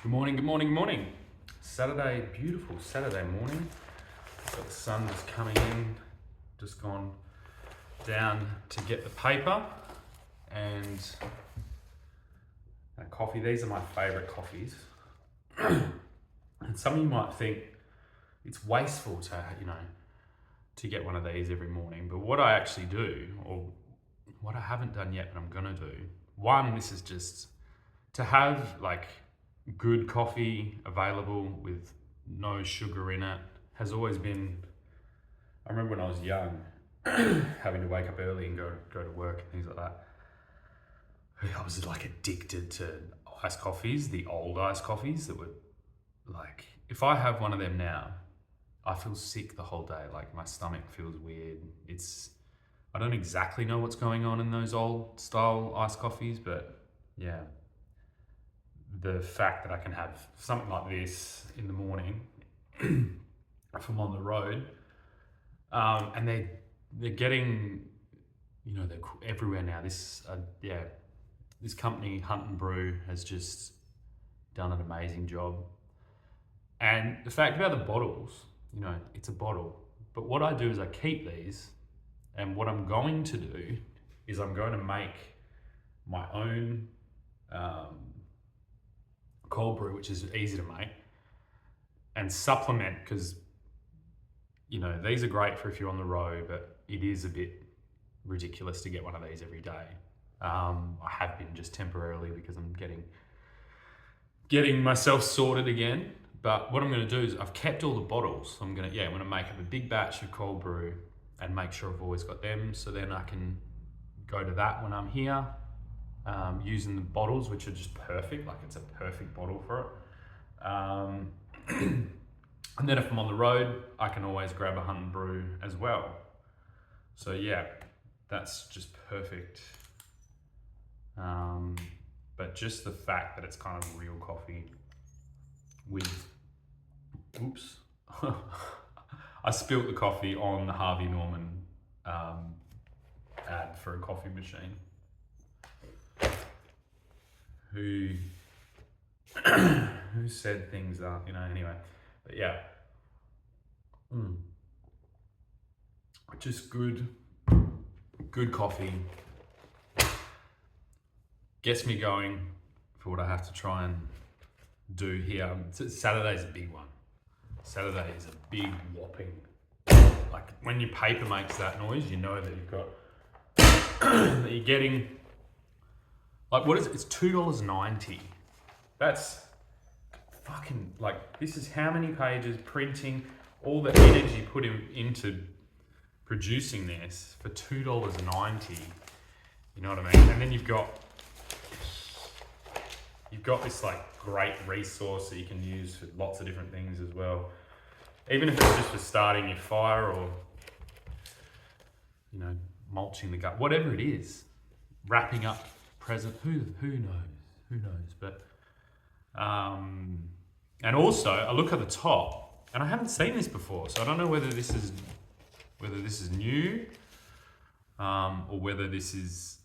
Good morning, good morning, good morning. Saturday, beautiful Saturday morning. Got the sun just coming in, just gone down to get the paper and a coffee. These are my favourite coffees. And some of you might think it's wasteful to get one of these every morning. But what I actually do, or what I haven't done yet, but I'm gonna do, one, this is just to have like good coffee available with no sugar in it has always been. I remember when I was young, having to wake up early and go to work and things like that. I was like addicted to iced coffees, the old iced coffees that were like, if I have one of them now, I feel sick the whole day. Like my stomach feels weird. I don't exactly know what's going on in those old style iced coffees, but yeah. The fact that I can have something like this in the morning if I'm on the road, and they're getting, they're everywhere now. This company Hunt and Brew has just done an amazing job. And the fact about the bottles, it's a bottle. But what I do is I keep these, and what I'm going to do is I'm going to make my own cold brew, which is easy to make, and supplement, because these are great for if you're on the road, but it is a bit ridiculous to get one of these every day. I have been just temporarily because I'm getting myself sorted again. But what I'm going to do is I've kept all the bottles. I'm going to make up a big batch of cold brew and make sure I've always got them, so then I can go to that when I'm here. Using the bottles, which are just perfect, like it's a perfect bottle for it. And then if I'm on the road, I can always grab a Hunt and Brew as well. So yeah, that's just perfect. But just the fact that it's kind of real coffee with, oops, I spilt the coffee on the Harvey Norman ad for a coffee machine. Who said things that, anyway. But yeah. Just good coffee. Gets me going for what I have to try and do here. Saturday's a big one. Saturday is a big whopping. Like when your paper makes that noise, you know that you've got, that you're getting, like, what is it? It's $2.90. That's fucking, like, this is how many pages, printing, all the energy put into producing this for $2.90. You know what I mean? And then you've got this like great resource that you can use for lots of different things as well. Even if it's just for starting your fire or, mulching the gut, whatever it is, wrapping up present, who knows, but and also I look at the top and I haven't seen this before, so I don't know whether this is new, or whether this is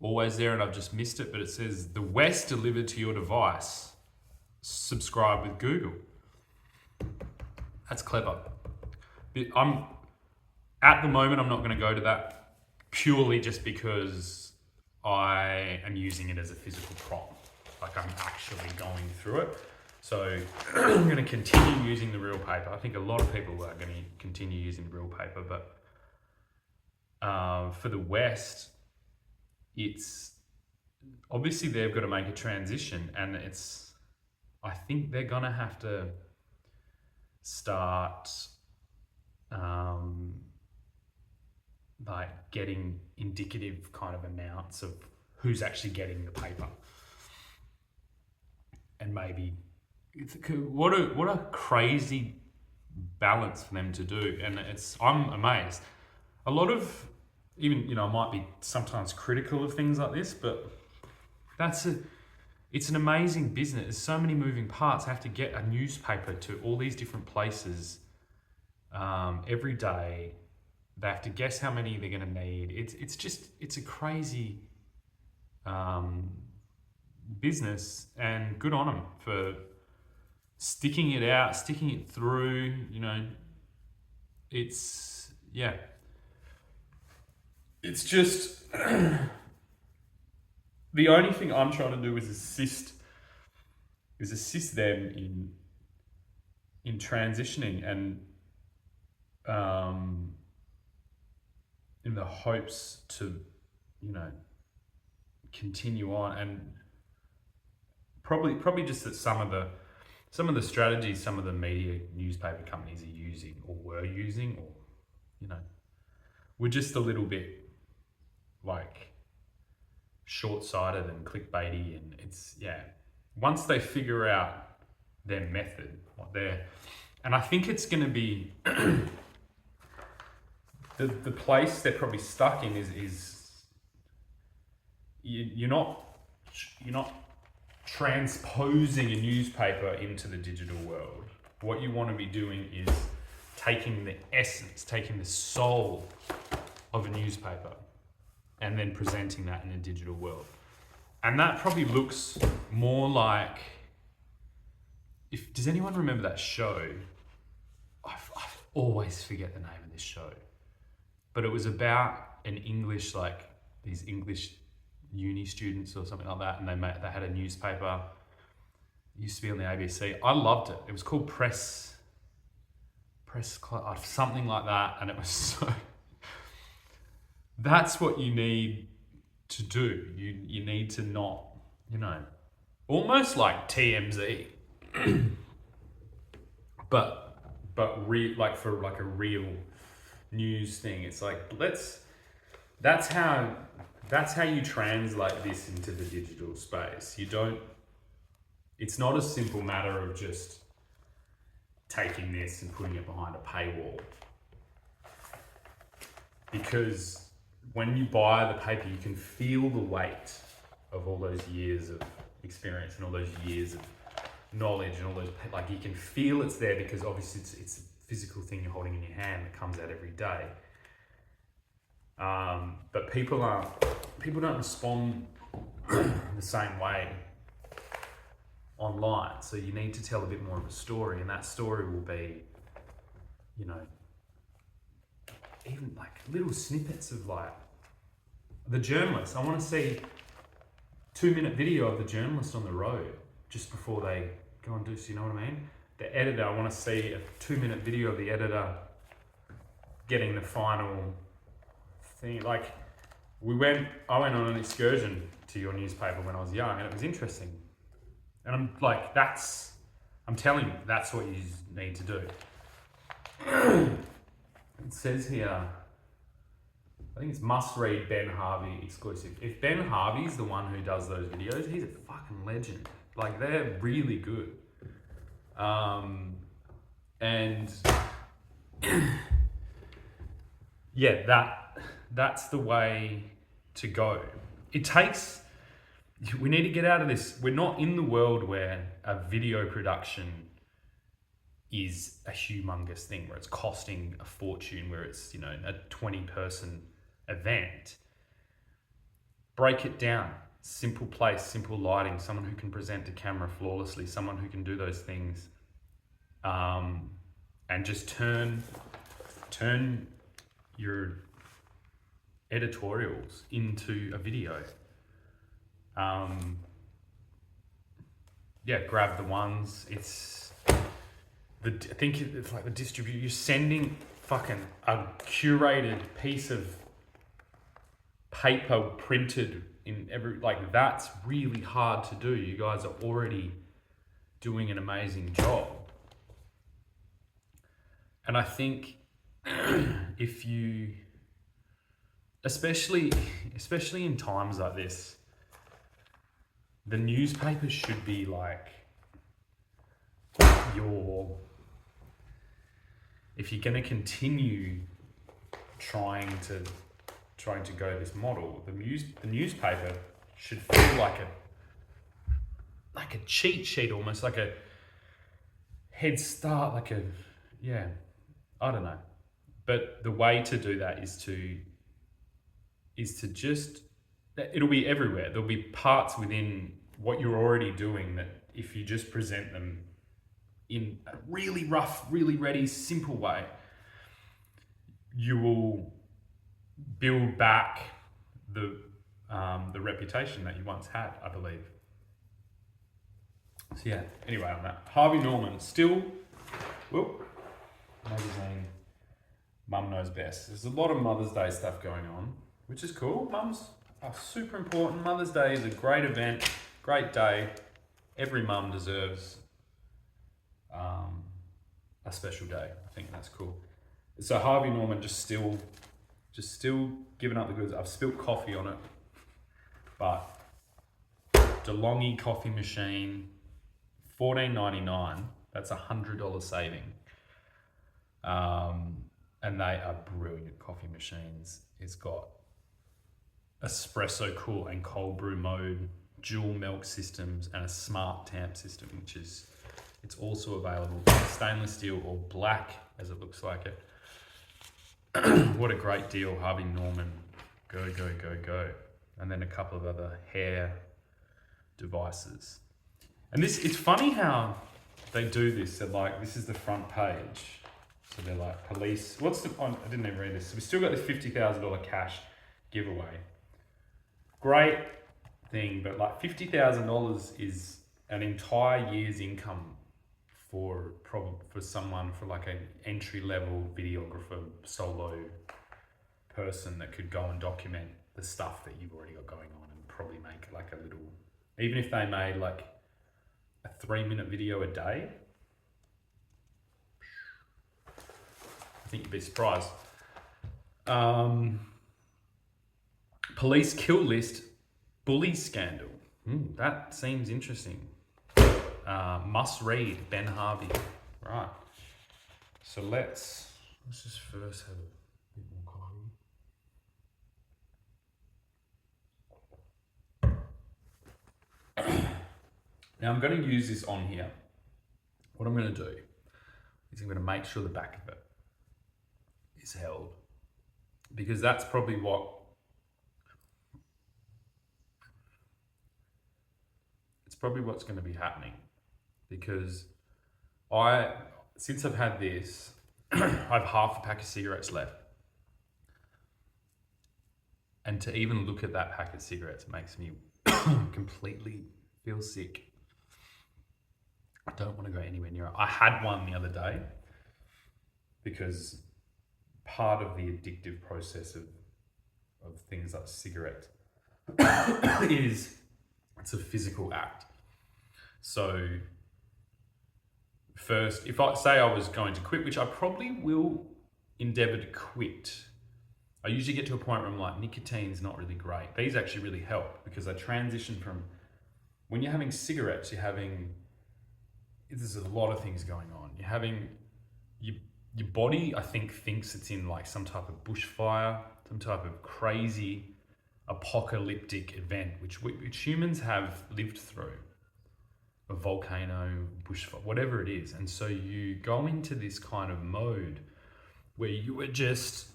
always there and I've just missed it, but it says the West delivered to your device, subscribe with Google. That's clever. At the moment I'm not going to go to that, purely just because I am using it as a physical prop. Like I'm actually going through it. So I'm going to continue using the real paper. I think a lot of people are going to continue using the real paper, but for the West, it's obviously they've got to make a transition, and I think they're going to have to start like getting indicative kind of amounts of who's actually getting the paper. And maybe what a crazy balance for them to do. And I'm amazed. A lot of, even, I might be sometimes critical of things like this, but it's an amazing business. There's so many moving parts. I have to get a newspaper to all these different places every day. They have to guess how many they're going to need. It's a crazy business, and good on them for sticking it out, sticking it through. It's it's just the only thing I'm trying to do is assist them in transitioning, and in the hopes to continue on, and probably just that some of the strategies some of the media newspaper companies are using or were using, or we're just a little bit like short-sighted and clickbaity, and it's once they figure out their method, and I think it's going to be the place they're probably stuck in is you're not transposing a newspaper into the digital world. What you want to be doing is taking the essence, taking the soul of a newspaper, and then presenting that in a digital world. And that probably looks more like, does anyone remember that show? I always forget the name of this show, but it was about an English, like these English uni students or something like that, and they had a newspaper. It used to be on the ABC. I loved it. It was called Press Club, something like that, and it was so. That's what you need to do. You need to not, almost like TMZ, but for like a real news thing. It's like that's how you translate this into the digital space. It's not a simple matter of just taking this and putting it behind a paywall. Because when you buy the paper, you can feel the weight of all those years of experience and all those years of knowledge and all those, like, you can feel it's there, because obviously it's a physical thing you're holding in your hand that comes out every day. But people don't respond the same way online. So you need to tell a bit more of a story, and that story will be, even like little snippets of like the journalist. I want to see 2-minute video of the journalist on the road just before they go and do, so you know what I mean? The editor, I want to see a 2-minute video of the editor getting the final thing. Like I went on an excursion to your newspaper when I was young, and it was interesting. And I'm like, I'm telling you, that's what you need to do. It says here, I think it's must read Ben Harvey exclusive. If Ben Harvey's the one who does those videos, he's a fucking legend. Like, they're really good. And that's the way to go. We need to get out of this. We're not in the world where a video production is a humongous thing, where it's costing a fortune, where it's, a 20-person event. Break it down. Simple place, simple lighting, someone who can present to camera flawlessly, someone who can do those things, and just turn your editorials into a video. Grab the ones. I think it's like the distributor. You're sending fucking a curated piece of paper printed in that's really hard to do. You guys are already doing an amazing job. And I think if you, especially in times like this, the newspaper should be like if you're going to continue trying to go this model, the newspaper should feel like a cheat sheet, almost like a head start, I don't know. But the way to do that is to just, it'll be everywhere. There'll be parts within what you're already doing, that if you just present them in a really rough, really ready, simple way, you will build back the reputation that you once had, I believe. So yeah, anyway, on that. Harvey Norman, still, magazine, Mum Knows Best. There's a lot of Mother's Day stuff going on, which is cool. Mums are super important. Mother's Day is a great event, great day. Every mum deserves a special day. I think that's cool. So Harvey Norman just still giving up the goods. I've spilt coffee on it, but DeLonghi coffee machine, $14.99. That's $100 saving. And they are brilliant coffee machines. It's got espresso cool and cold brew mode, dual milk systems, and a smart tamp system, which is, it's also available in stainless steel or black, as it looks like it. What a great deal, Harvey Norman. Go, go, go, go. And then a couple of other hair devices. And this, it's funny how they do this. They're like, this is the front page. So they're like, police, what's the, I didn't even read this. So we still got this $50,000 cash giveaway. Great thing, but like $50,000 is an entire year's income for someone, for like an entry-level videographer, solo person that could go and document the stuff that you've already got going on and probably make like a little, even if they made like a 3-minute video a day, I think you'd be surprised. Police kill list, bully scandal. That seems interesting. Must read, Ben Harvey. Right. So let's just first have a bit more coffee. Now I'm going to use this on here. What I'm going to do is I'm going to make sure the back of it is held, because that's probably what's going to be happening. Because since I've had this, I have half a pack of cigarettes left. And to even look at that pack of cigarettes makes me completely feel sick. I don't want to go anywhere near it. I had one the other day because part of the addictive process of things like cigarettes is it's a physical act. So first, if I say I was going to quit, which I probably will endeavor to quit, I usually get to a point where I'm like, nicotine's not really great. These actually really help because I transition from, when you're having cigarettes, there's a lot of things going on. You're having, your body, I think, thinks it's in like some type of bushfire, some type of crazy apocalyptic event, which humans have lived through. A volcano, bushfire, whatever it is. And so you go into this kind of mode where you are just,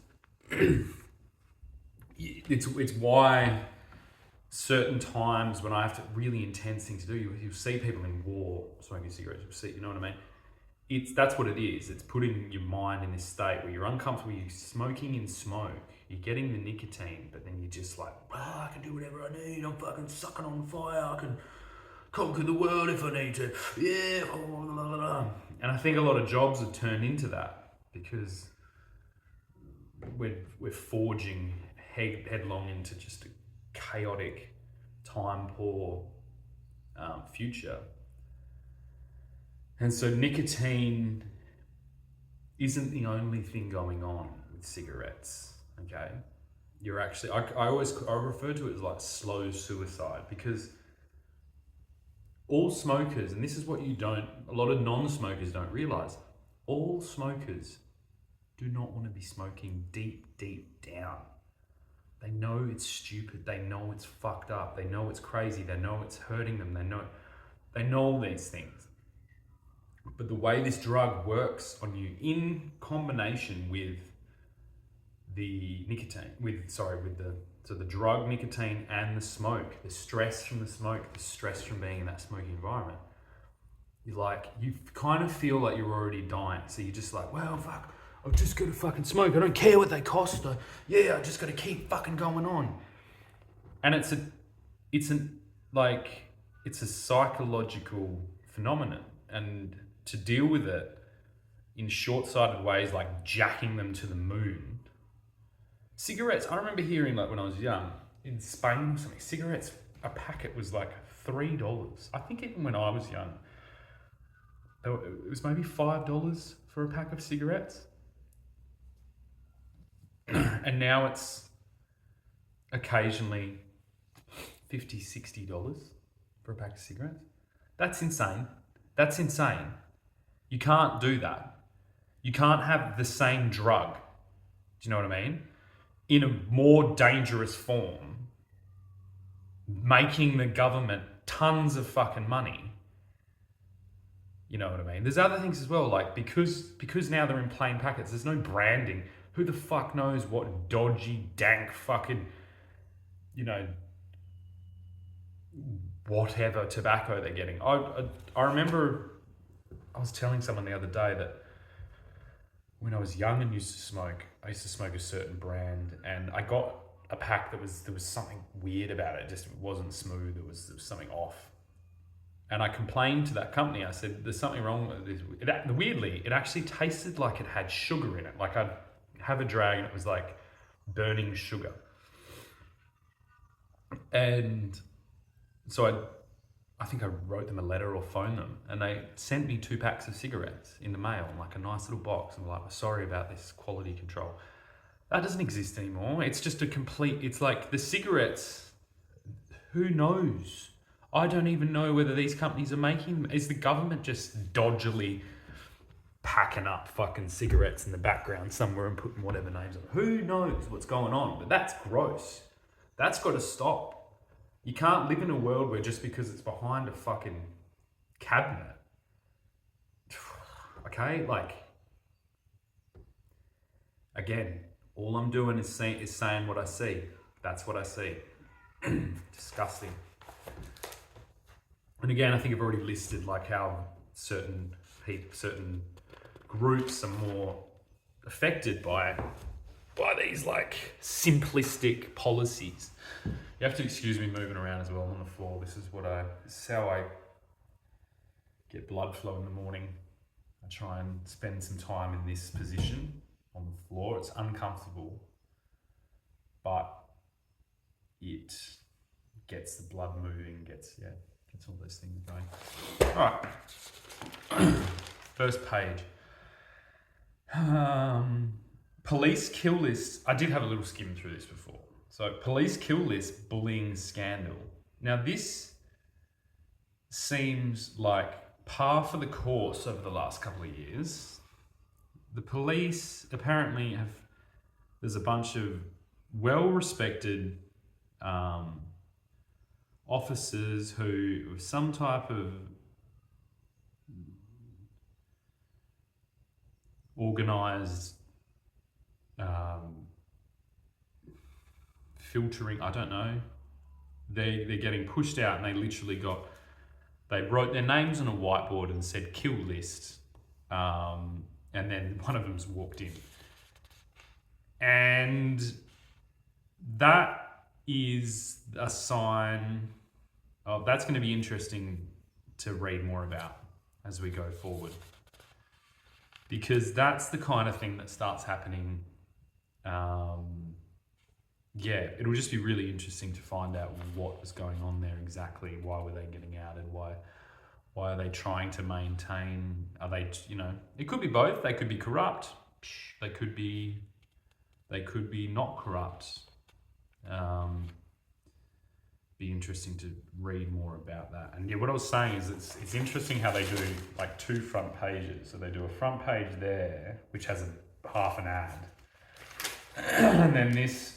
it's why certain times when I have to really intense things to do, you see people in war smoking cigarettes, you know what I mean? That's what it is. It's putting your mind in this state where you're uncomfortable, you're smoking in smoke, you're getting the nicotine, but then you're just like, I can do whatever I need, I'm fucking sucking on fire, I can conquer the world if I need to, yeah. And I think a lot of jobs have turned into that because we're forging headlong into just a chaotic, time-poor future. And so nicotine isn't the only thing going on with cigarettes, okay? You're actually, I refer to it as like slow suicide, because all smokers, and this is what a lot of non-smokers don't realize, all smokers do not want to be smoking deep, deep down. They know it's stupid. They know it's fucked up. They know it's crazy. They know it's hurting them. They know all these things. But the way this drug works on you in combination with the nicotine, with the So the drug, nicotine, and the smoke, the stress from the smoke, the stress from being in that smoky environment. You kind of feel like you're already dying. So you're just like, well, fuck, I've just got to fucking smoke. I don't care what they cost. I just got to keep fucking going on. And it's a psychological phenomenon. And to deal with it in short-sighted ways, like jacking them to the moon. Cigarettes, I remember hearing, like when I was young, in Spain or something, cigarettes, a packet was like $3. I think even when I was young, it was maybe $5 for a pack of cigarettes. And now it's occasionally $50, $60 for a pack of cigarettes. That's insane. That's insane. You can't do that. You can't have the same drug, do you know what I mean, in a more dangerous form, making the government tons of fucking money. You know what I mean? There's other things as well, like because now they're in plain packets, there's no branding. Who the fuck knows what dodgy, dank fucking, whatever tobacco they're getting. I remember I was telling someone the other day that when I was young and used to smoke, I used to smoke a certain brand, and I got a pack there was something weird about it. It just wasn't smooth. There was something off. And I complained to that company. I said, there's something wrong with this. Weirdly, it actually tasted like it had sugar in it. Like I'd have a drag and it was like burning sugar. And so I think I wrote them a letter or phoned them, and they sent me 2 packs of cigarettes in the mail, like a nice little box. And I'm like, sorry about this quality control. That doesn't exist anymore. It's just it's like the cigarettes, who knows? I don't even know whether these companies are making them. Is the government just dodgily packing up fucking cigarettes in the background somewhere and putting whatever names on it? Who knows what's going on? But that's gross. That's got to stop. You can't live in a world where just because it's behind a fucking cabinet, okay? Like, again, all I'm doing is saying what I see. That's what I see. Disgusting. And again, I think I've already listed like how certain groups are more affected by these like simplistic policies. You have to excuse me moving around as well. I'm on the floor. This is how I get blood flow in the morning. I try and spend some time in this position on the floor. It's uncomfortable, but it gets the blood moving, gets all those things going. All right. First page. Police kill list. I did have a little skim through this before. So police kill list bullying scandal. Now this seems like par for the course over the last couple of years. The police apparently there's a bunch of well-respected officers who have some type of organised filtering, I don't know. They're getting pushed out, and they wrote their names on a whiteboard and said kill list. And then one of them's walked in. And that is a sign of, that's going to be interesting to read more about as we go forward. Because that's the kind of thing that starts happening. It'll just be really interesting to find out what was going on there exactly. Why were they getting outed? Why are they trying to maintain? Are they, it could be both. They could be corrupt. They could be not corrupt. Be interesting to read more about that. And what I was saying is it's interesting how they do like 2 front pages. So they do a front page there, which has half an ad. And then this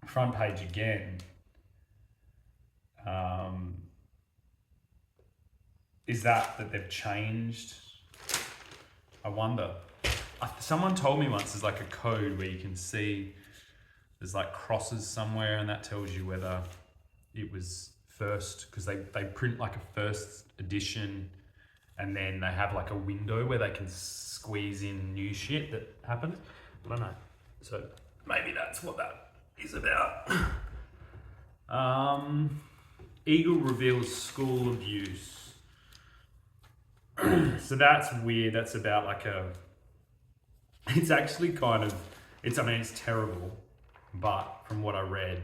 front page again is that they've changed. I wonder. Someone told me once there's like a code where you can see there's like crosses somewhere, and that tells you whether it was first, because they print like a first edition, and then they have like a window where they can squeeze in new shit that happened. I don't know. So maybe that's what that is about. Eagle reveals school abuse. So that's weird. That's about like it's actually kind of, it's terrible, but from what I read,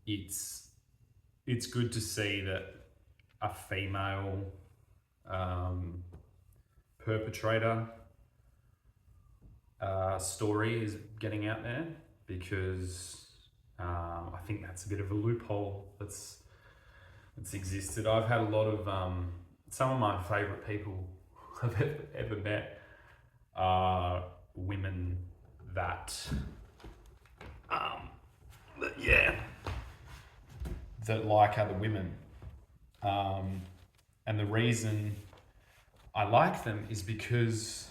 it's good to see that a female perpetrator story is getting out there, because I think that's a bit of a loophole that's existed. I've had a lot of some of my favourite people I've ever met are women that that like other women, and the reason I like them is because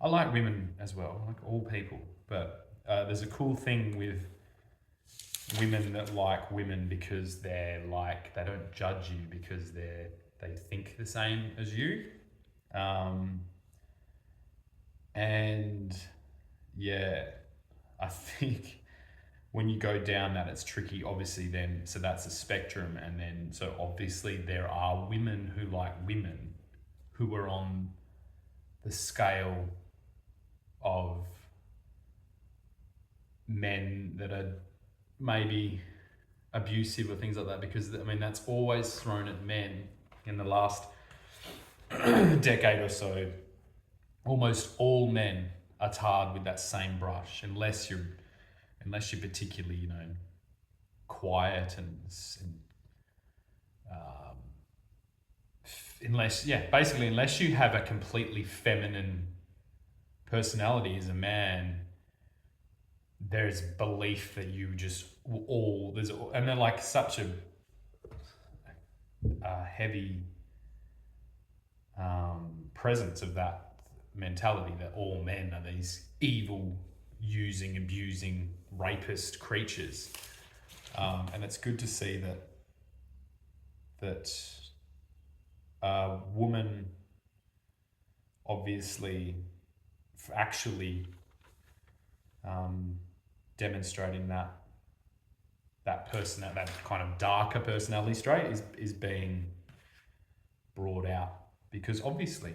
I like women as well, like all people, but there's a cool thing with women that like women because they're like, they don't judge you because they think the same as you, and yeah, I think when you go down that, it's tricky, obviously. Then so that's a spectrum, and then so obviously there are women who like women who are on the scale of men that are maybe abusive or things like that, because that's always thrown at men in the last decade or so. Almost all men are tarred with that same brush, unless you're particularly quiet and unless you have a completely feminine personality as a man, there's belief that you just and they're like such a heavy presence of that mentality that all men are these evil, abusing, rapist creatures, and it's good to see that a woman obviously actually demonstrating that person, that kind of darker personality trait is being brought out, because obviously,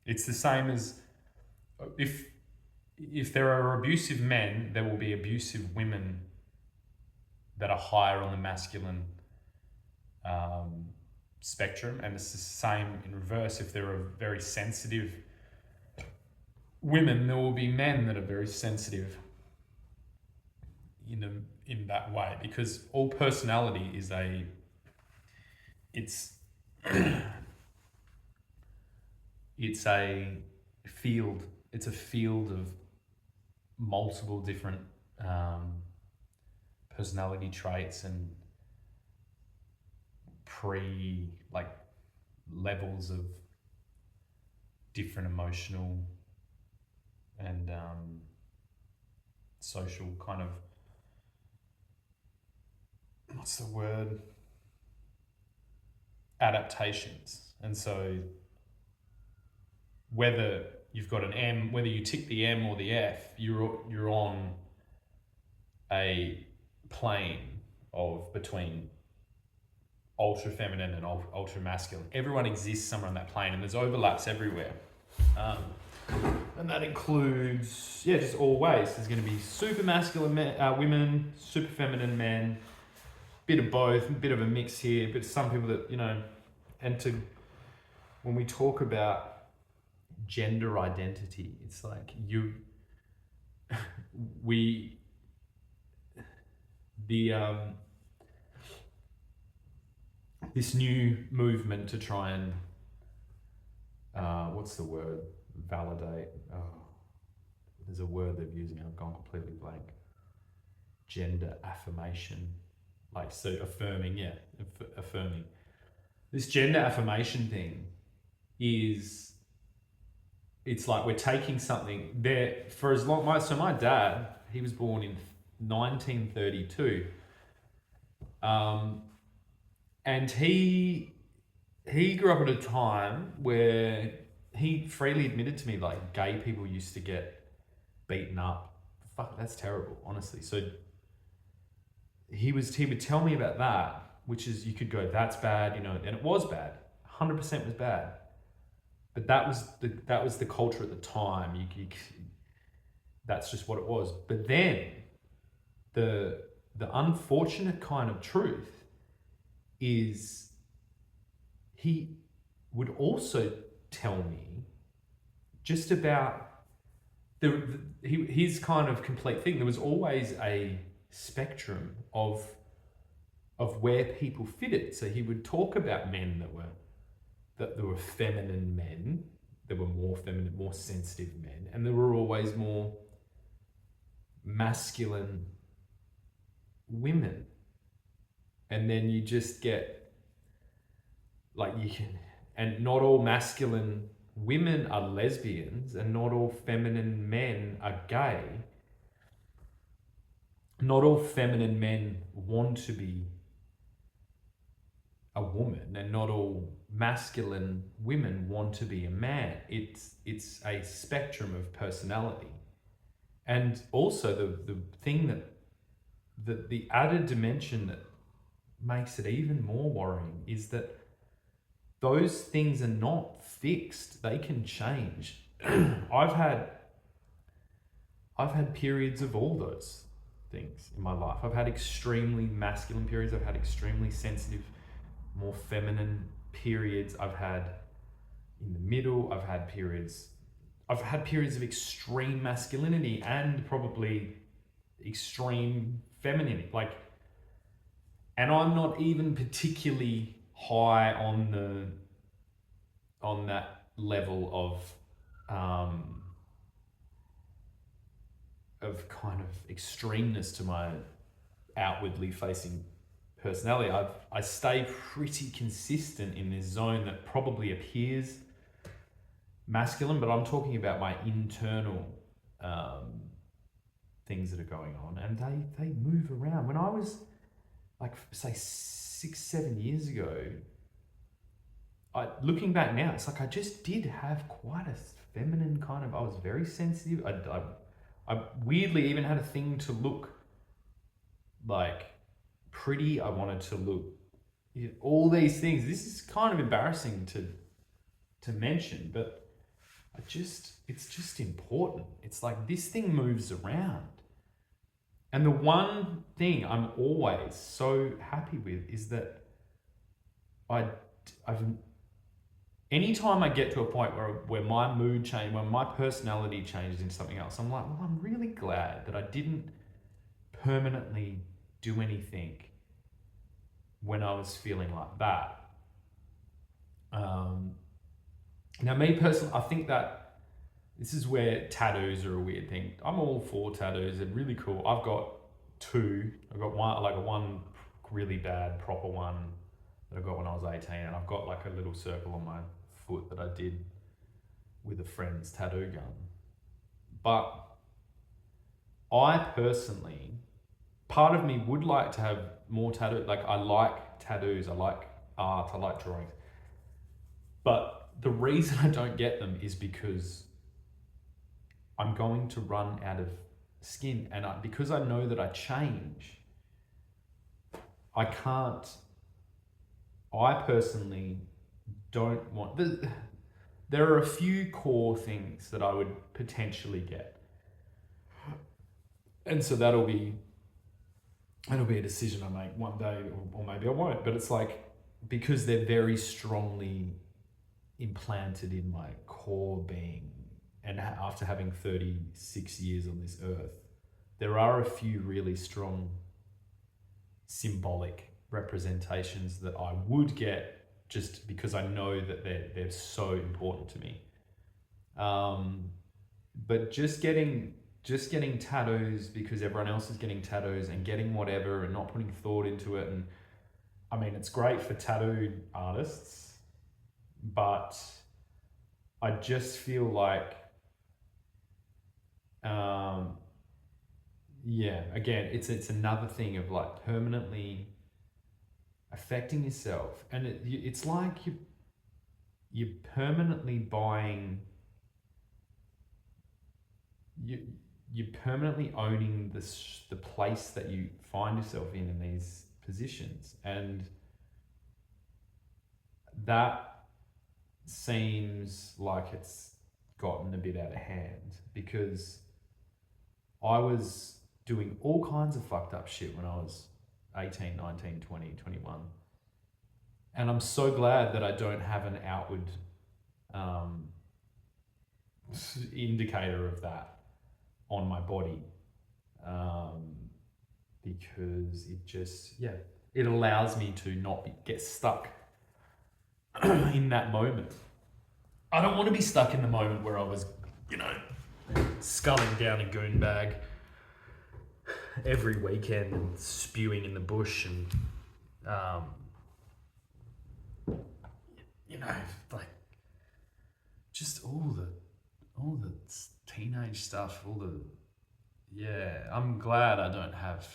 it's the same as if there are abusive men, there will be abusive women that are higher on the masculine spectrum, and it's the same in reverse. If there are very sensitive women, there will be men that are very sensitive in that way, because all personality is it's a field. It's a field of multiple different personality traits and levels of different emotional and social kind of, what's the word, adaptations. And so whether you've got an M, whether you tick the M or the F, you're on a plane of between ultra feminine and ultra masculine. Everyone exists somewhere on that plane, and there's overlaps everywhere. And that includes, just all ways. There's going to be super masculine women, super feminine men, bit of both, a bit of a mix here, but some people that, when we talk about gender identity, it's like this new movement to try and validate, there's a word they're using, I've gone completely blank. Gender affirmation, affirming. This gender affirmation thing it's like we're taking something there for as long. So my dad, He was born in 1932, and he grew up at a time where he freely admitted to me like gay people used to get beaten up. Fuck, that's terrible, honestly. So he would tell me about that, which is, you could go, that's bad, you know, and it was bad. 100% was bad. But that was the culture at the time. That's just what it was. But then the unfortunate kind of truth is he would also tell me just about his kind of complete thing. There was always a spectrum of where people fitted. So he would talk about men that there were feminine men, there were more feminine, more sensitive men, and there were always more masculine women. And then you just get like, you can, and not all masculine women are lesbians, and not all feminine men are gay. Not all feminine men want to be a woman, and not all masculine women want to be a man. It's a spectrum of personality. And also the thing that the added dimension that makes it even more worrying is that those things are not fixed. They can change. I've had periods of all those things in my life. I've had extremely masculine periods. I've had extremely sensitive, more feminine periods. I've had in the middle. I've had periods of extreme masculinity and probably extreme femininity. Like, and I'm not even particularly high on that level of kind of extremeness to my outwardly facing personality. I stay pretty consistent in this zone that probably appears masculine, but I'm talking about my internal things that are going on, and they move around. When I was like, say, 6-7 years ago, looking back now, it's like I just did have quite a feminine kind of. I was very sensitive. I weirdly even had a thing to look like pretty. I wanted to look, all these things. This is kind of embarrassing to mention, but it's just important. It's like this thing moves around. And the one thing I'm always so happy with is that anytime I get to a point where my mood change, when my personality changes into something else, I'm like, well, I'm really glad that I didn't permanently do anything when I was feeling like that. Now, me personally, I think that this is where tattoos are a weird thing. I'm all for tattoos. They're really cool. I've got two. I've got one really bad proper one that I got when I was 18, and I've got like a little circle on my foot that I did with a friend's tattoo gun. But I personally, part of me would like to have more tattoos. Like, I like tattoos, I like art, I like drawings. But the reason I don't get them is because I'm going to run out of skin, and because I know that I change, I personally don't want. There are a few core things that I would potentially get, and so that'll be a decision I make one day, or maybe I won't. But it's like, because they're very strongly implanted in my core being, and after having 36 years on this earth, there are a few really strong symbolic representations that I would get, just because I know that they're so important to me. But just getting tattoos because everyone else is getting tattoos, and getting whatever and not putting thought into it, and I mean, it's great for tattoo artists, but I just feel like yeah, again, it's another thing of like permanently affecting yourself, and it's like you're permanently buying. You're permanently owning the place that you find yourself in these positions, and that seems like it's gotten a bit out of hand, because I was doing all kinds of fucked up shit when I was 18, 19, 20, 21. And I'm so glad that I don't have an outward um, indicator of that on my body, because it just, yeah, it allows me to not get stuck in that moment. I don't want to be stuck in the moment where I was, sculling down a goon bag every weekend and spewing in the bush and, like just all the teenage stuff, I'm glad I don't have,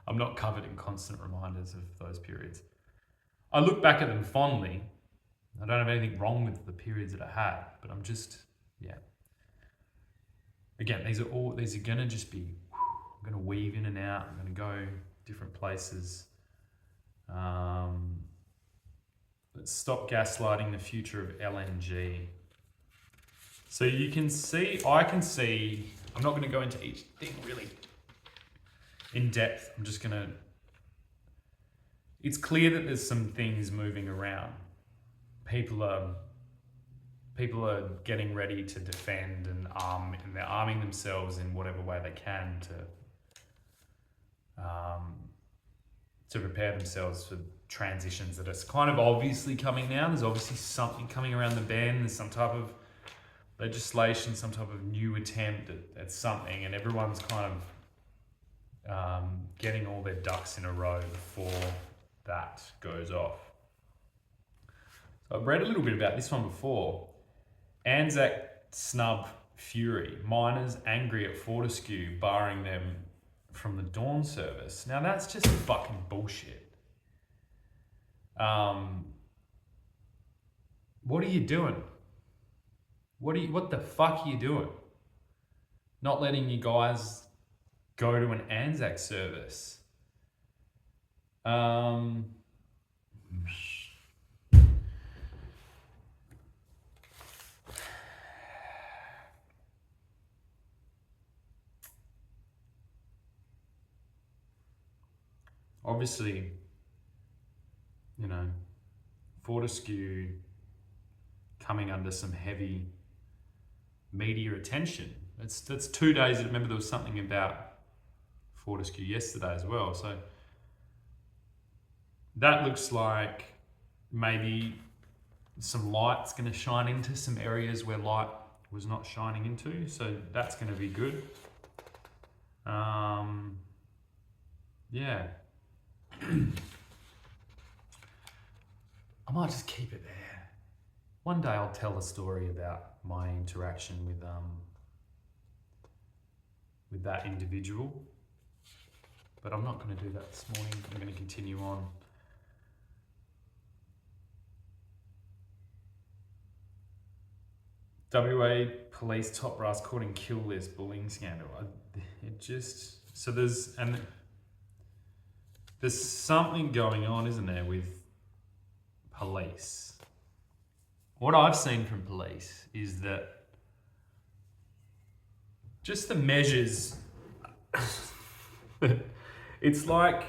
I'm not covered in constant reminders of those periods. I look back at them fondly. I don't have anything wrong with the periods that I had, but I'm just, again, these are gonna just be, I'm gonna weave in and out, I'm gonna go different places. Let's stop gaslighting the future of LNG. So I can see, I'm not gonna go into each thing really in depth. It's clear that there's some things moving around. People are getting ready to defend and they're arming themselves in whatever way they can to prepare themselves for transitions that are kind of obviously coming now. There's obviously something coming around the bend. There's some type of legislation, some type of new attempt at something, and everyone's kind of getting all their ducks in a row before that goes off. So I've read a little bit about this one before. Anzac snub fury. Miners angry at Fortescue barring them from the dawn service. Now that's just fucking bullshit. What are you doing? What the fuck are you doing? Not letting you guys go to an Anzac service. Obviously, Fortescue coming under some heavy media attention. That's 2 days. I remember there was something about Fortescue yesterday as well. So that looks like maybe some light's going to shine into some areas where light was not shining into. So that's going to be good. Yeah. I might just keep it there. One day I'll tell a story about my interaction with that individual, but I'm not going to do that this morning. I'm going to continue on. WA police top brass caught in kill list bullying scandal. There's something going on, isn't there, with police? What I've seen from police is that just the measures, it's like,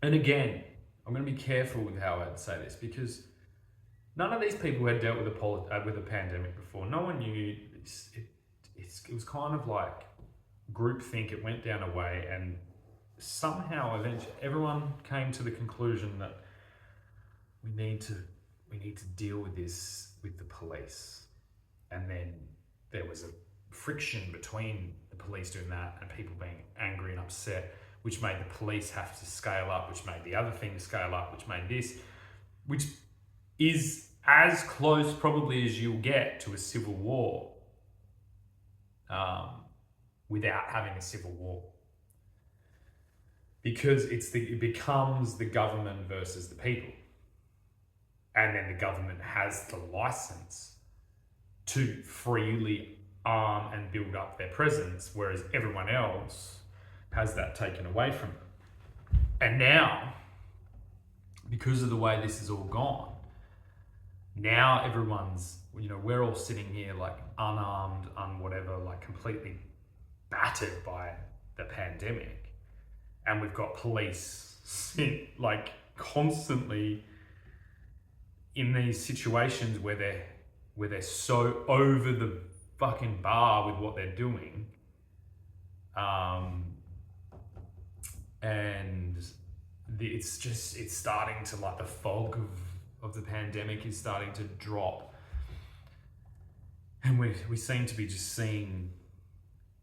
and again, I'm going to be careful with how I say this, because none of these people had dealt with a pandemic before. No one knew. It was kind of like groupthink. It went down a way, and somehow eventually everyone came to the conclusion that we need to deal with this with the police. And then there was a friction between the police doing that and people being angry and upset, which made the police have to scale up, which made the other thing scale up, which made this, which is as close probably as you'll get to a civil war. without having a civil war. Because it becomes the government versus the people. And then the government has the license to freely arm and build up their presence, whereas everyone else has that taken away from them. And now, because of the way this is all gone, now everyone's, we're all sitting here like unarmed, whatever, like completely battered by the pandemic. And we've got police like constantly in these situations where they're so over the fucking bar with what they're doing. And it's starting to, like, the fog of the pandemic is starting to drop. And we seem to be just seeing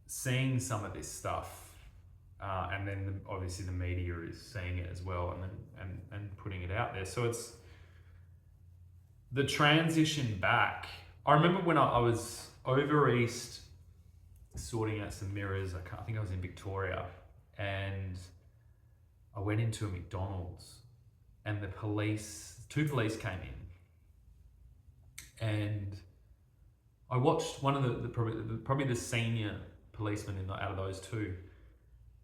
some of this stuff. And then obviously the media is seeing it as well and putting it out there. So it's the transition back. I remember when I was over east sorting out some mirrors. I think I was in Victoria, and I went into a McDonald's, and two police came in, and I watched one of the probably the senior policeman out of those two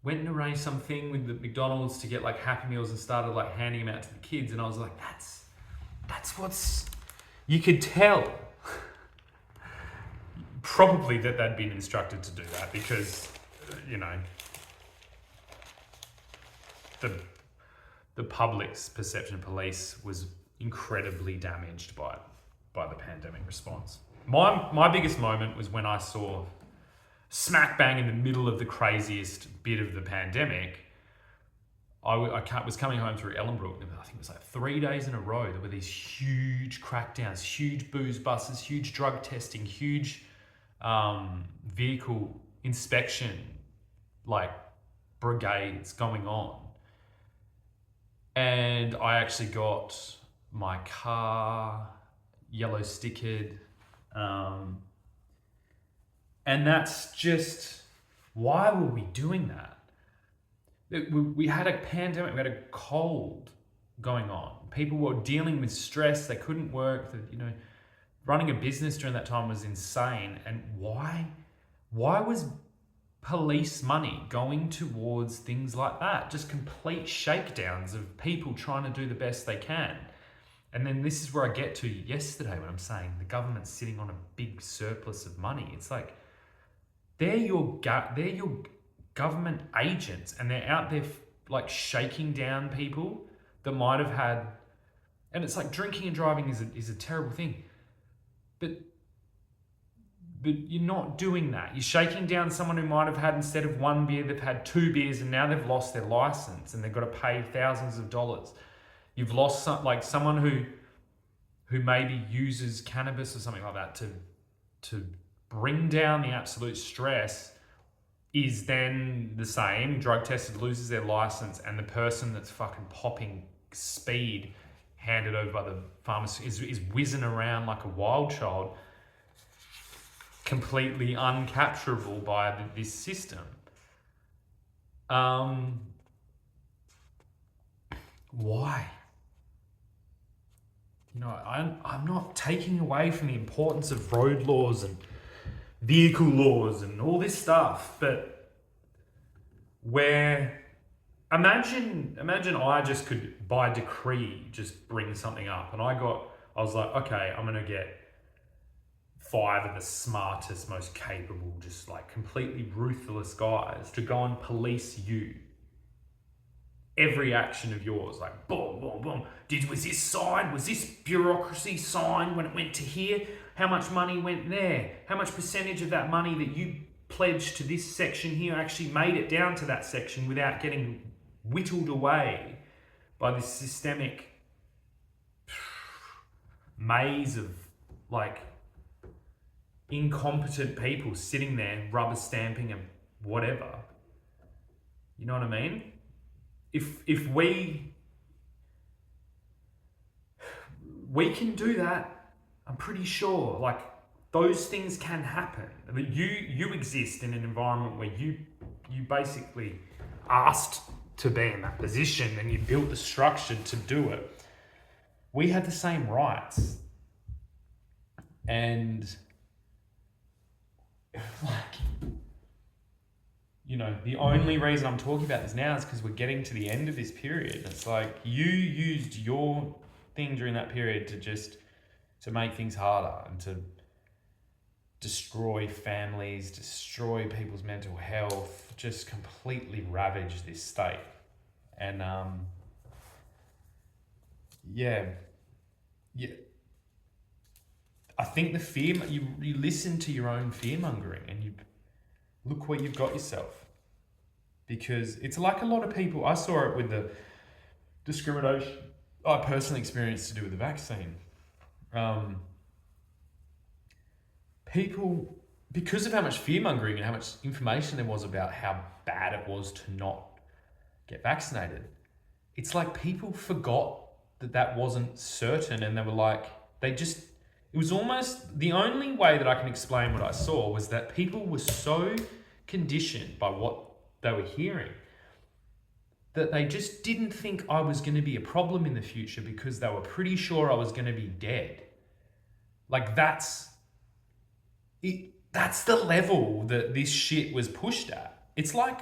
went and arranged something with the McDonald's to get like Happy Meals and started like handing them out to the kids, and I was like, that's what's, you could tell probably that they'd been instructed to do that, because the public's perception of police was incredibly damaged by the pandemic response. My biggest moment was when I saw, smack bang in the middle of the craziest bit of the pandemic, I was coming home through Ellenbrook, and I think it was like 3 days in a row, there were these huge crackdowns, huge booze buses, huge drug testing, huge vehicle inspection, like brigades going on. And I actually got my car yellow stickered. And that's just, why were we doing that? We had a pandemic, we had a cold going on. People were dealing with stress, they couldn't work, running a business during that time was insane. And why was police money going towards things like that? Just complete shakedowns of people trying to do the best they can. And then this is where I get to yesterday when I'm saying the government's sitting on a big surplus of money. It's like, they're your government agents, and they're out there like shaking down people that might have had, and it's like drinking and driving is a terrible thing, but you're not doing that. You're shaking down someone who might have had, instead of one beer, they've had 2 beers, and now they've lost their license and they've got to pay thousands of dollars. You've lost someone who maybe uses cannabis or something like that to bring down the absolute stress, is then the same, drug tested, loses their license, and the person that's fucking popping speed handed over by the pharmacy is whizzing around like a wild child, completely uncapturable by this system. Why? I'm not taking away from the importance of road laws and vehicle laws and all this stuff, but imagine I just could, by decree, just bring something up, and I was like, okay, I'm gonna get 5 of the smartest, most capable, just like completely ruthless guys to go and police you. Every action of yours, like boom, boom, boom. Was this signed? Was this bureaucracy signed when it went to here? How much money went there? How much percentage of that money that you pledged to this section here actually made it down to that section without getting whittled away by this systemic maze of like incompetent people sitting there rubber stamping and whatever? You know what I mean? If we can do that, I'm pretty sure, like, those things can happen. I mean, you exist in an environment where you basically asked to be in that position and you built the structure to do it. We had the same rights. And like, you know, the only reason I'm talking about this now is because we're getting to the end of this period. It's like you used your thing during that period to make things harder and to destroy families, destroy people's mental health, just completely ravage this state. And yeah. I think the fear, you listen to your own fear mongering and you look where you've got yourself. Because it's like a lot of people, I saw it with the discrimination I personally experienced to do with the vaccine. People, because of how much fear mongering and how much information there was about how bad it was to not get vaccinated, it's like people forgot that wasn't certain, and they were like, it was almost, the only way that I can explain what I saw was that people were so conditioned by what they were hearing that they just didn't think I was going to be a problem in the future because they were pretty sure I was going to be dead. Like that's the level that this shit was pushed at. It's like,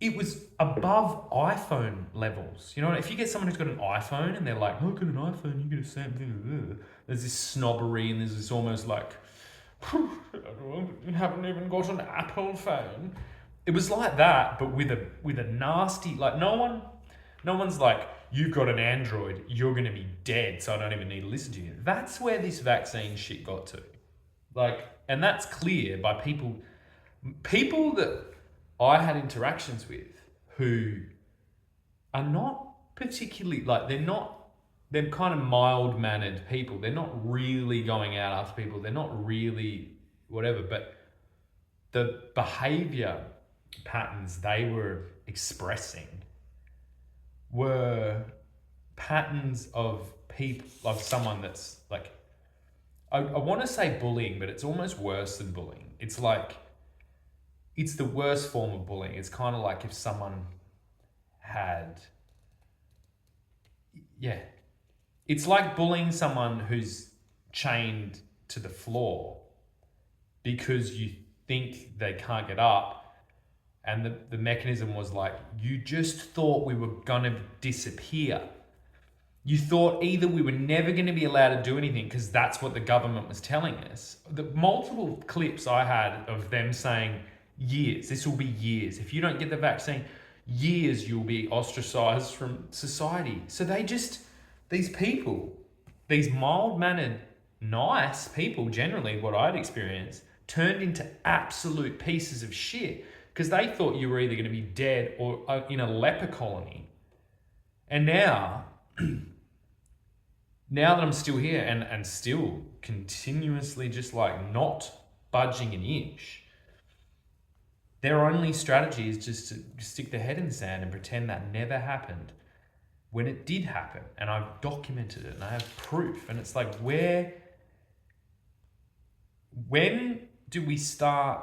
it was above iPhone levels. You know, if you get someone who's got an iPhone and they're like, oh, I've got an iPhone, you get a Samsung. There's this snobbery and there's this almost like, I haven't even got an Apple phone. It was like that, but with a nasty, like no one's like, you've got an Android, you're going to be dead, so I don't even need to listen to you. That's where this vaccine shit got to. Like, and that's clear by people that I had interactions with who are not particularly, like, they're kind of mild-mannered people. They're not really going out after people. They're not really whatever, but the behavior patterns they were expressing were patterns of people, of someone that's like, I want to say bullying, but it's almost worse than bullying. It's like, it's the worst form of bullying. It's kind of like if someone had, it's like bullying someone who's chained to the floor because you think they can't get up, and the mechanism was like, you just thought we were gonna disappear. You thought either we were never going to be allowed to do anything because that's what the government was telling us. The multiple clips I had of them saying, years, this will be years. If you don't get the vaccine, years you'll be ostracized from society. So these people, these mild-mannered, nice people, generally what I'd experienced, turned into absolute pieces of shit because they thought you were either going to be dead or in a leper colony. And now, now that I'm still here and still continuously just like not budging an inch, their only strategy is just to stick their head in the sand and pretend that never happened when it did happen. And I've documented it and I have proof. And it's like, when do we start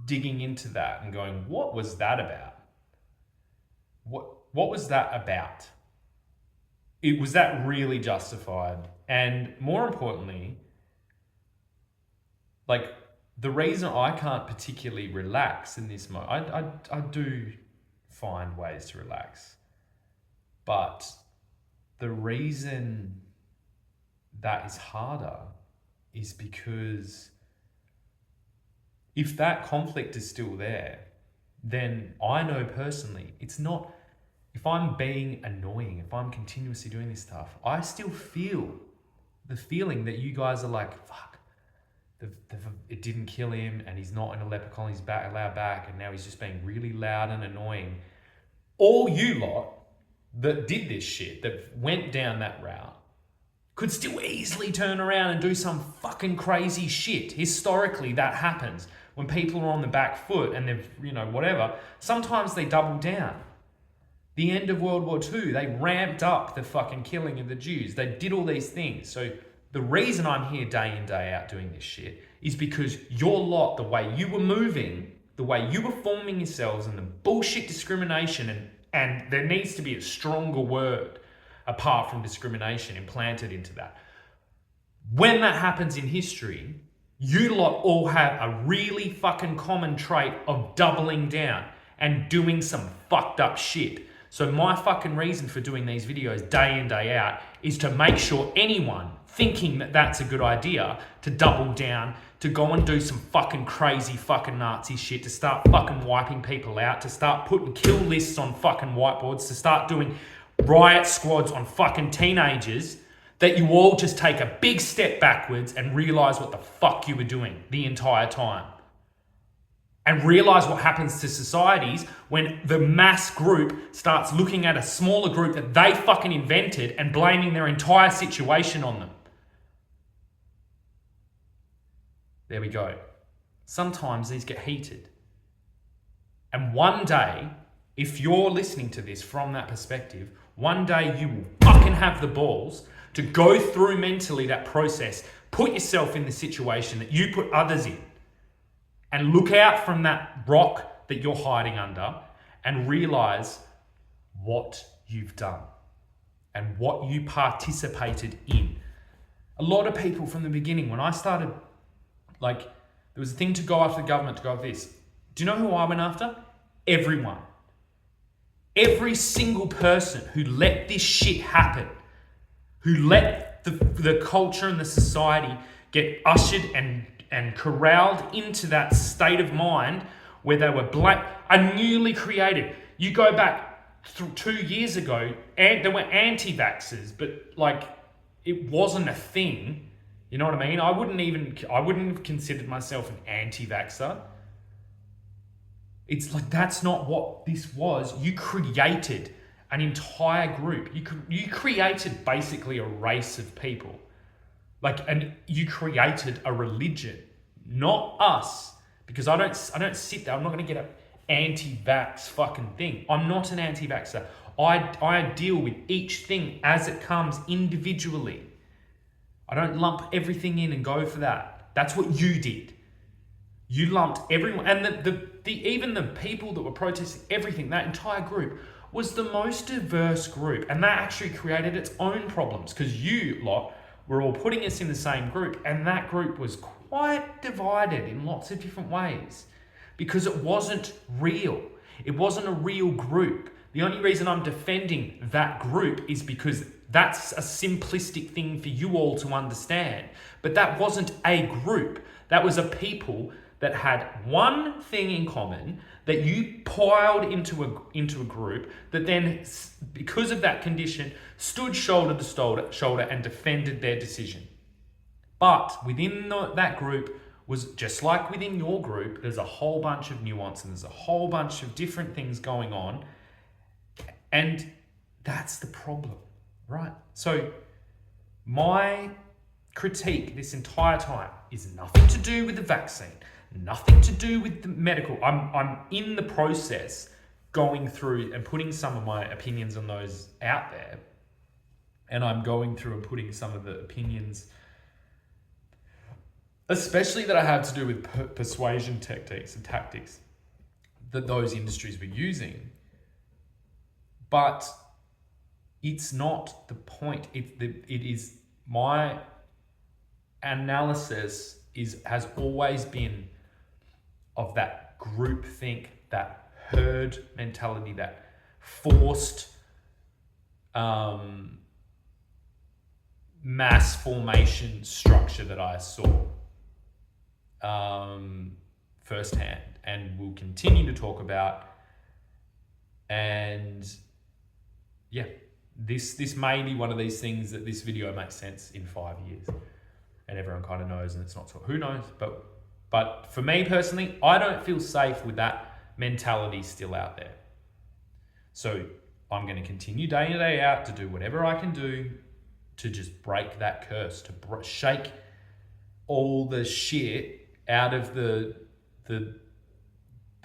digging into that and going, what was that about? What was that about? Was that really justified? And more importantly, like, the reason I can't particularly relax in this moment, I do find ways to relax, but the reason that is harder is because if that conflict is still there, then I know personally, it's not, if I'm being annoying, if I'm continuously doing this stuff, I still feel the feeling that you guys are like, fuck, it didn't kill him and he's not in a leper colony, he's allowed back, and now he's just being really loud and annoying. All you lot that did this shit, that went down that route, could still easily turn around and do some fucking crazy shit. Historically, that happens. When people are on the back foot and they've, whatever, sometimes they double down. The end of World War II, they ramped up the fucking killing of the Jews. They did all these things. So The reason I'm here day in, day out doing this shit is because your lot, the way you were moving, the way you were forming yourselves, and the bullshit discrimination, and there needs to be a stronger word apart from discrimination implanted into that. When that happens in history, you lot all have a really fucking common trait of doubling down and doing some fucked up shit. So my fucking reason for doing these videos day in, day out is to make sure anyone thinking that that's a good idea to double down, to go and do some fucking crazy fucking Nazi shit, to start fucking wiping people out, to start putting kill lists on fucking whiteboards, to start doing riot squads on fucking teenagers, that you all just take a big step backwards and realize what the fuck you were doing the entire time. And realize what happens to societies when the mass group starts looking at a smaller group that they fucking invented and blaming their entire situation on them. There we go. Sometimes these get heated. And one day, if you're listening to this from that perspective, one day you will fucking have the balls to go through mentally that process, put yourself in the situation that you put others in, and look out from that rock that you're hiding under and realize what you've done and what you participated in. A lot of people from the beginning, when I started, like, there was a thing to go after the government, to go after this. Do you know who I went after? Everyone. Every single person who let this shit happen, who let the culture and the society get ushered and corralled into that state of mind where they were are newly created. You go back 2 years ago, and there were anti-vaxxers, but like it wasn't a thing. You know what I mean? I wouldn't have considered myself an anti-vaxxer. It's like, that's not what this was. You created an entire group. You created basically a race of people. And you created a religion, not us. Because I don't sit there. I'm not going to get an anti-vax fucking thing. I'm not an anti-vaxxer. I deal with each thing as it comes individually. I don't lump everything in and go for that. That's what you did. You lumped everyone, and even the people that were protesting everything, that entire group was the most diverse group, and that actually created its own problems because you lot were all putting us in the same group, and that group was quite divided in lots of different ways because it wasn't real. It wasn't a real group. The only reason I'm defending that group is because that's a simplistic thing for you all to understand. But that wasn't a group. That was a people that had one thing in common that you piled into a group that then, because of that condition, stood shoulder to shoulder and defended their decision. But within that group was, just like within your group, there's a whole bunch of nuance and there's a whole bunch of different things going on. And that's the problem, right? So my critique this entire time is nothing to do with the vaccine, nothing to do with the medical. I'm in the process going through and putting some of my opinions on those out there. And I'm going through and putting some of the opinions, especially that I have to do with persuasion techniques and tactics that those industries were using. But it's not the point. It is my analysis has always been of that groupthink, that herd mentality, that forced mass formation structure that I saw firsthand and will continue to talk about. And yeah, this may be one of these things that this video makes sense in 5 years and everyone kind of knows, and it's not so, who knows, but for me personally, I don't feel safe with that mentality still out there. So I'm going to continue day in, day out to do whatever I can do to just break that curse, to shake all the shit out of the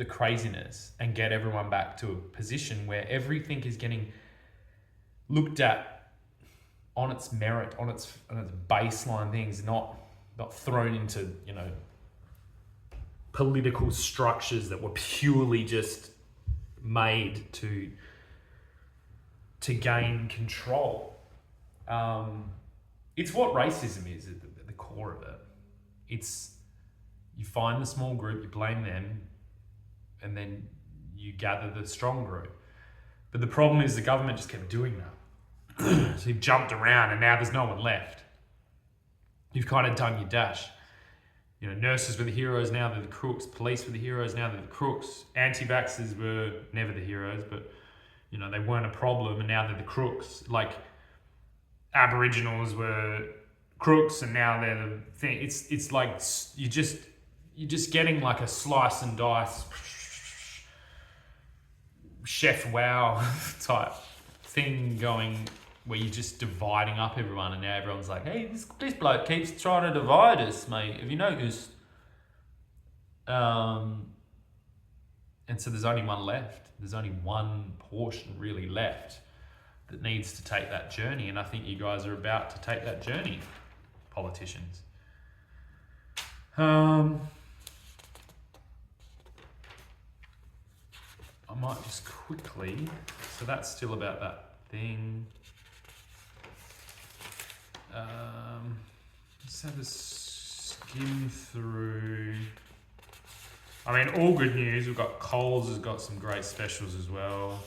craziness and get everyone back to a position where everything is getting looked at on its merit, on its baseline things, not thrown into, you know, political structures that were purely just made to gain control. It's what racism is at the core of it. It's, you find the small group, you blame them, and then you gather the strong group. But the problem is the government just kept doing that. So you've jumped around and now there's no one left. You've kind of done your dash. You know, nurses were the heroes, now they're the crooks. Police were the heroes, now they're the crooks. Anti-vaxxers were never the heroes, but, you know, they weren't a problem and now they're the crooks. Like, Aboriginals were crooks and now they're the thing. It's like you're just getting like a slice and dice Chef Wow type thing going, where you're just dividing up everyone, and now everyone's like, hey, this bloke keeps trying to divide us, mate. Have you noticed? And so there's only one left. There's only one portion really left that needs to take that journey, and I think you guys are about to take that journey, politicians. I might just quickly, so that's still about that thing. Let's have a skim through. I mean, all good news. We've got Coles has got some great specials as well.